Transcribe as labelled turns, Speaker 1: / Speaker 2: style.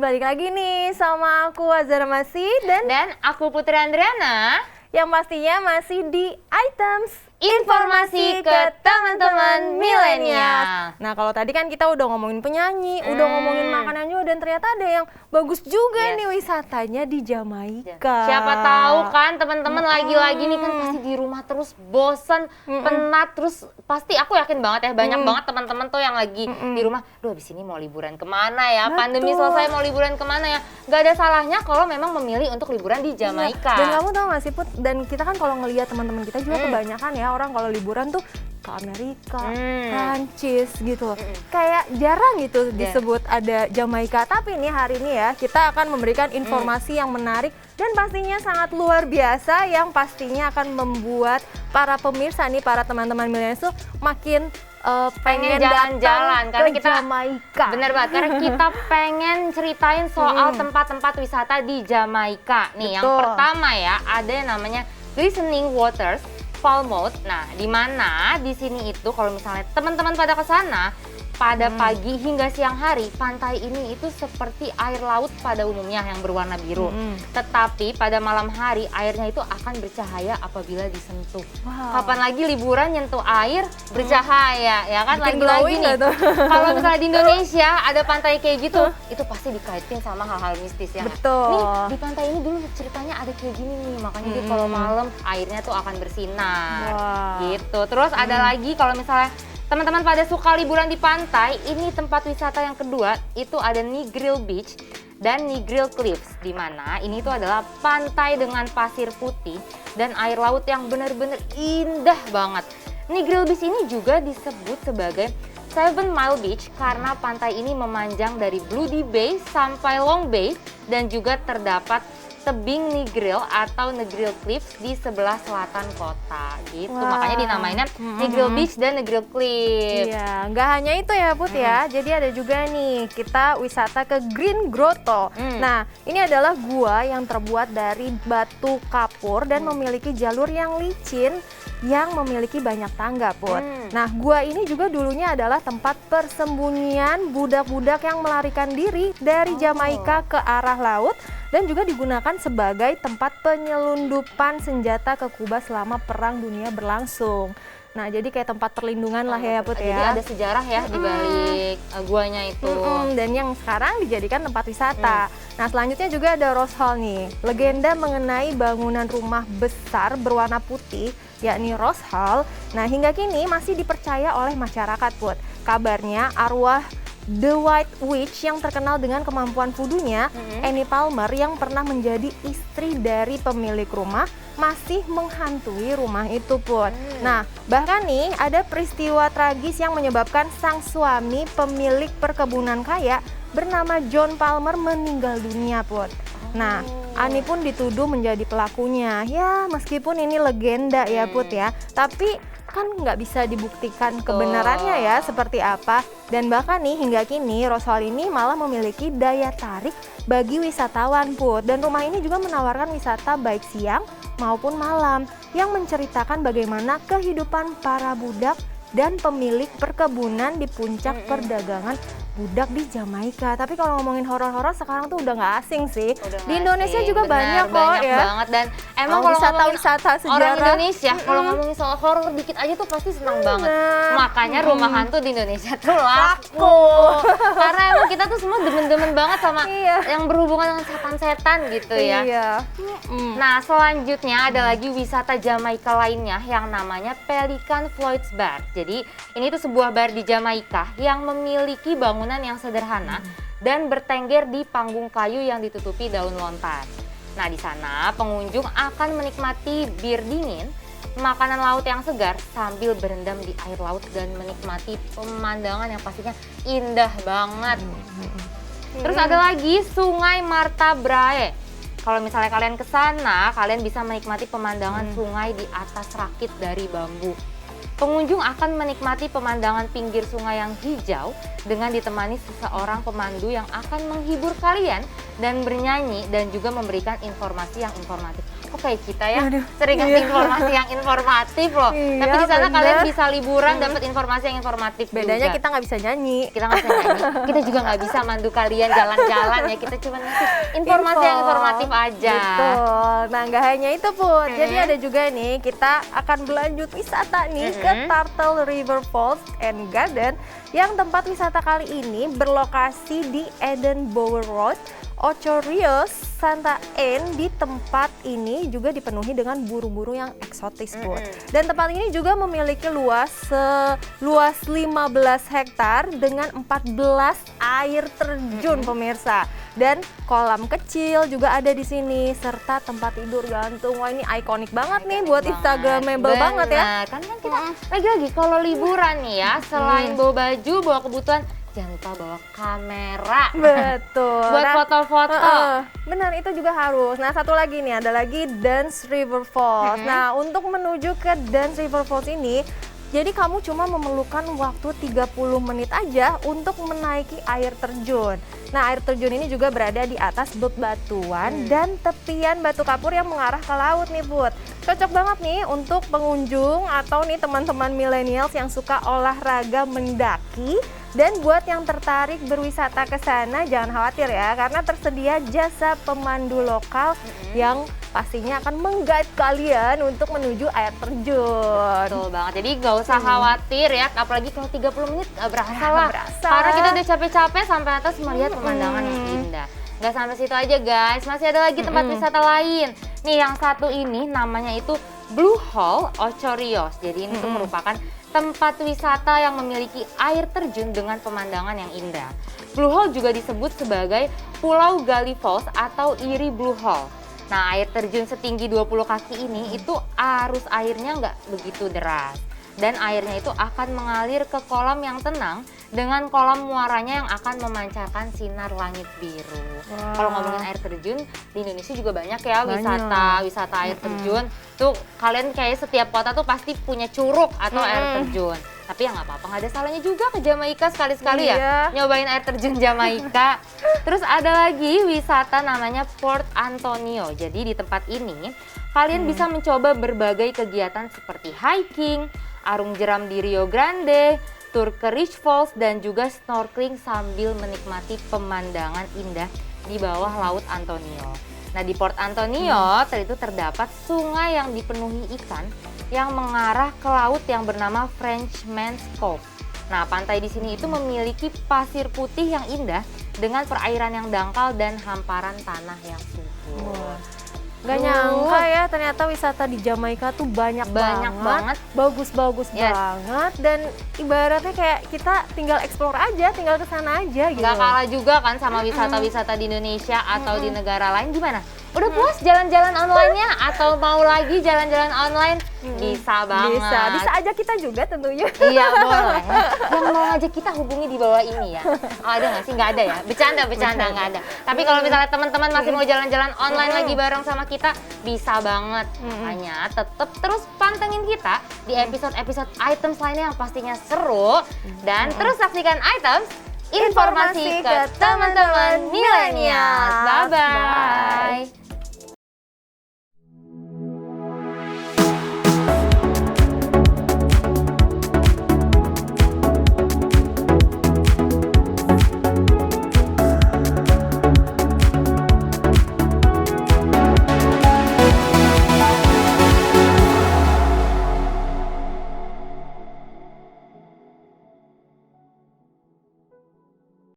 Speaker 1: balik lagi nih sama aku Azhar Masih
Speaker 2: dan aku Putri Andriana.
Speaker 1: Yang pastinya masih di Items
Speaker 2: Informasi ke teman-teman milenial.
Speaker 1: Nah, kalau tadi kan kita udah ngomongin penyanyi, udah ngomongin makanan juga, dan ternyata ada yang bagus juga nih wisatanya di Jamaika.
Speaker 2: Siapa tahu kan teman-teman lagi-lagi nih kan pasti di rumah terus bosen, penat, terus pasti aku yakin banget ya banyak banget teman-teman tuh yang lagi di rumah. Duh, abis ini mau liburan kemana ya? Pandemi selesai mau liburan kemana ya? Gak ada salahnya kalau memang memilih untuk liburan di Jamaika.
Speaker 1: Dan kamu tahu gak sih Put, dan kita kan kalau ngelihat teman-teman kita juga kebanyakan ya orang kalau liburan tuh ke Amerika, Prancis gitu. Kayak jarang gitu disebut ada Jamaika. Tapi nih hari ini ya kita akan memberikan informasi yang menarik dan pastinya sangat luar biasa yang pastinya akan membuat para pemirsa nih, para teman-teman milenial tuh makin pengen jalan-jalan
Speaker 2: karena kita
Speaker 1: Jamaika.
Speaker 2: Bener banget, karena kita pengen ceritain soal tempat-tempat wisata di Jamaika. Nih, yang pertama ya, ada yang namanya Glistening Waters Falmouth. Nah, di mana di sini itu kalau misalnya teman-teman pada ke sana pada pagi hingga siang hari, pantai ini itu seperti air laut pada umumnya yang berwarna biru. Tetapi pada malam hari airnya itu akan bercahaya apabila disentuh. Kapan lagi liburan nyentuh air bercahaya, ya kan? Lagi-lagi nih. Kalau misalnya di Indonesia ada pantai kayak gitu, itu pasti dikaitin sama hal-hal mistis ya.
Speaker 1: Betul.
Speaker 2: Nih, di pantai ini dulu ceritanya ada kayak gini nih, makanya dia kalau malam airnya tuh akan bersinar. Gitu. Terus ada lagi kalau misalnya teman-teman pada suka liburan di pantai, ini tempat wisata yang kedua itu ada Negril Beach dan Negril Cliffs, di mana ini tuh adalah pantai dengan pasir putih dan air laut yang benar-benar indah banget. Negril Beach ini juga disebut sebagai Seven Mile Beach karena pantai ini memanjang dari Bloody Bay sampai Long Bay dan juga terdapat tebing Negril atau Negril Cliffs di sebelah selatan kota gitu. Makanya dinamainnya Negril Beach dan Negril Cliffs.
Speaker 1: Iya, nggak hanya itu ya Put ya. Jadi ada juga nih kita wisata ke Green Grotto. Nah, ini adalah gua yang terbuat dari batu kapur dan memiliki jalur yang licin yang memiliki banyak tangga Put. Nah, gua ini juga dulunya adalah tempat persembunyian budak-budak yang melarikan diri dari Jamaika ke arah laut dan juga digunakan sebagai tempat penyelundupan senjata ke Kuba selama Perang Dunia berlangsung. Nah, jadi kayak tempat perlindungan lah ya Put ya.
Speaker 2: Jadi ada sejarah ya di balik guanya itu.
Speaker 1: Dan yang sekarang dijadikan tempat wisata. Nah, selanjutnya juga ada Rose Hall nih. Legenda mengenai bangunan rumah besar berwarna putih, yakni Rose Hall. Nah, hingga kini masih dipercaya oleh masyarakat Put. Kabarnya arwah The White Witch yang terkenal dengan kemampuan vudunya, Annie Palmer yang pernah menjadi istri dari pemilik rumah, masih menghantui rumah itu Put. Nah, bahkan nih ada peristiwa tragis yang menyebabkan sang suami pemilik perkebunan kaya bernama John Palmer meninggal dunia Put. Nah, Annie pun dituduh menjadi pelakunya. Ya, meskipun ini legenda ya Put ya, tapi kan nggak bisa dibuktikan kebenarannya ya seperti apa. Dan bahkan nih hingga kini Rose Hall ini malah memiliki daya tarik bagi wisatawan Put. Dan rumah ini juga menawarkan wisata baik siang maupun malam yang menceritakan bagaimana kehidupan para budak dan pemilik perkebunan di puncak perdagangan budak di Jamaika. Tapi kalau ngomongin horor-horor sekarang tuh udah nggak asing sih. Di Indonesia juga banyak kok ya.
Speaker 2: Banget. Dan emang kalau
Speaker 1: wisata sejarah
Speaker 2: orang Indonesia kalau ngomongin soal horor dikit aja tuh pasti senang banget. Makanya rumah hantu di Indonesia tuh laku. Karena emang kita tuh semua demen-demen banget sama yang berhubungan dengan setan-setan gitu ya. Nah, selanjutnya ada lagi wisata Jamaika lainnya yang namanya Pelican Floyd's Bar. Jadi ini tuh sebuah bar di Jamaika yang memiliki bangunan yang sederhana dan bertengger di panggung kayu yang ditutupi daun lontar. Nah, di sana pengunjung akan menikmati bir dingin, makanan laut yang segar sambil berendam di air laut dan menikmati pemandangan yang pastinya indah banget. Terus ada lagi Sungai Marta Brae. Kalau misalnya kalian ke sana, kalian bisa menikmati pemandangan sungai di atas rakit dari bambu. Pengunjung akan menikmati pemandangan pinggir sungai yang hijau dengan ditemani seseorang pemandu yang akan menghibur kalian dan bernyanyi dan juga memberikan informasi yang informatif. kok kayak kita ya,
Speaker 1: Aduh,
Speaker 2: sering ngasih informasi yang informatif loh.
Speaker 1: Iya,
Speaker 2: Tapi di sana
Speaker 1: bener.
Speaker 2: kalian bisa liburan, dapat informasi yang informatif
Speaker 1: Bedanya
Speaker 2: juga.
Speaker 1: kita nggak bisa nyanyi.
Speaker 2: Kita nggak bisa nyanyi, kita juga nggak bisa mandu kalian jalan-jalan ya. Kita cuma ngasih informasi yang informatif aja.
Speaker 1: Betul. Nah, nggak hanya itu Put. Jadi ada juga nih, kita akan berlanjut wisata nih ke Turtle River Falls and Garden, yang tempat wisata kali ini berlokasi di Eden Bower Road, Ocho Rios, Santa Ana. Di tempat ini juga dipenuhi dengan burung-burung yang eksotis, Put. Dan tempat ini juga memiliki luas 15 hektar dengan 14 air terjun pemirsa. Dan kolam kecil juga ada di sini, serta tempat tidur gantung. Wah, ini ikonik banget nih buat Instagramable banget ya.
Speaker 2: Kan kita lagi-lagi kalau liburan nih ya, selain bawa baju, bawa kebutuhan, jangan lupa bawa kamera.
Speaker 1: Betul.
Speaker 2: Buat foto-foto.
Speaker 1: Benar, itu juga harus. Nah, satu lagi nih, ada lagi Dance River Falls. Nah, untuk menuju ke Dance River Falls ini, jadi kamu cuma memerlukan waktu 30 menit aja untuk menaiki air terjun. Nah, air terjun ini juga berada di atas bebatuan dan tepian batu kapur yang mengarah ke laut nih, Put. Cocok banget nih untuk pengunjung atau nih teman-teman millennials yang suka olahraga mendaki. Dan buat yang tertarik berwisata ke sana, jangan khawatir ya, karena tersedia jasa pemandu lokal yang pastinya akan meng-guide kalian untuk menuju air terjun.
Speaker 2: Betul banget, jadi gak usah khawatir ya, apalagi kalau 30 menit gak berasa lah.
Speaker 1: berasa.
Speaker 2: Karena kita udah capek-capek sampai atas melihat pemandangan yang indah. Gak sampai situ aja guys, masih ada lagi tempat wisata lain. Nih yang satu ini namanya itu Blue Hole Ocho Rios. Jadi ini tuh merupakan tempat wisata yang memiliki air terjun dengan pemandangan yang indah. Blue Hole juga disebut sebagai Pulau Gali Falls atau Erie Blue Hole. Nah, air terjun setinggi 20 kaki ini itu arus airnya nggak begitu deras. Dan airnya itu akan mengalir ke kolam yang tenang dengan kolam muaranya yang akan memancarkan sinar langit biru. Kalau ngomongin air terjun, di Indonesia juga banyak ya wisata air terjun. Tuh kalian kayak setiap kota tuh pasti punya curug atau air terjun. Tapi ya nggak apa-apa, nggak ada salahnya juga ke Jamaika sekali-sekali ya nyobain air terjun Jamaika. Terus ada lagi wisata namanya Port Antonio. Jadi di tempat ini kalian bisa mencoba berbagai kegiatan seperti hiking, arung jeram di Rio Grande, tur ke Rich Falls, dan juga snorkeling sambil menikmati pemandangan indah di bawah Laut Antonio. Nah, di Port Antonio itu terdapat sungai yang dipenuhi ikan yang mengarah ke laut yang bernama Frenchman's Cove. Nah, pantai di sini itu memiliki pasir putih yang indah dengan perairan yang dangkal dan hamparan tanah yang subur.
Speaker 1: Gak nyangka ya, ternyata wisata di Jamaika tuh banyak banget. Bagus-bagus banget, dan ibaratnya kayak kita tinggal explore aja, tinggal ke sana aja gitu.
Speaker 2: Gak kalah juga kan sama wisata-wisata di Indonesia atau di negara lain. Gimana? Udah puas jalan-jalan online-nya atau mau lagi jalan-jalan online? Bisa banget.
Speaker 1: Bisa aja kita juga tentunya.
Speaker 2: Iya boleh. Yang mau ngajak kita hubungi di bawah ini ya. Oh, ada nggak sih? Nggak ada ya? Bercanda nggak ada. Tapi kalau misalnya teman-teman masih mau jalan-jalan online lagi bareng sama kita, bisa banget. Hanya tetap terus pantengin kita di episode-episode items lainnya yang pastinya seru. Dan terus saksikan items informasi ke teman-teman milenial. Bye-bye.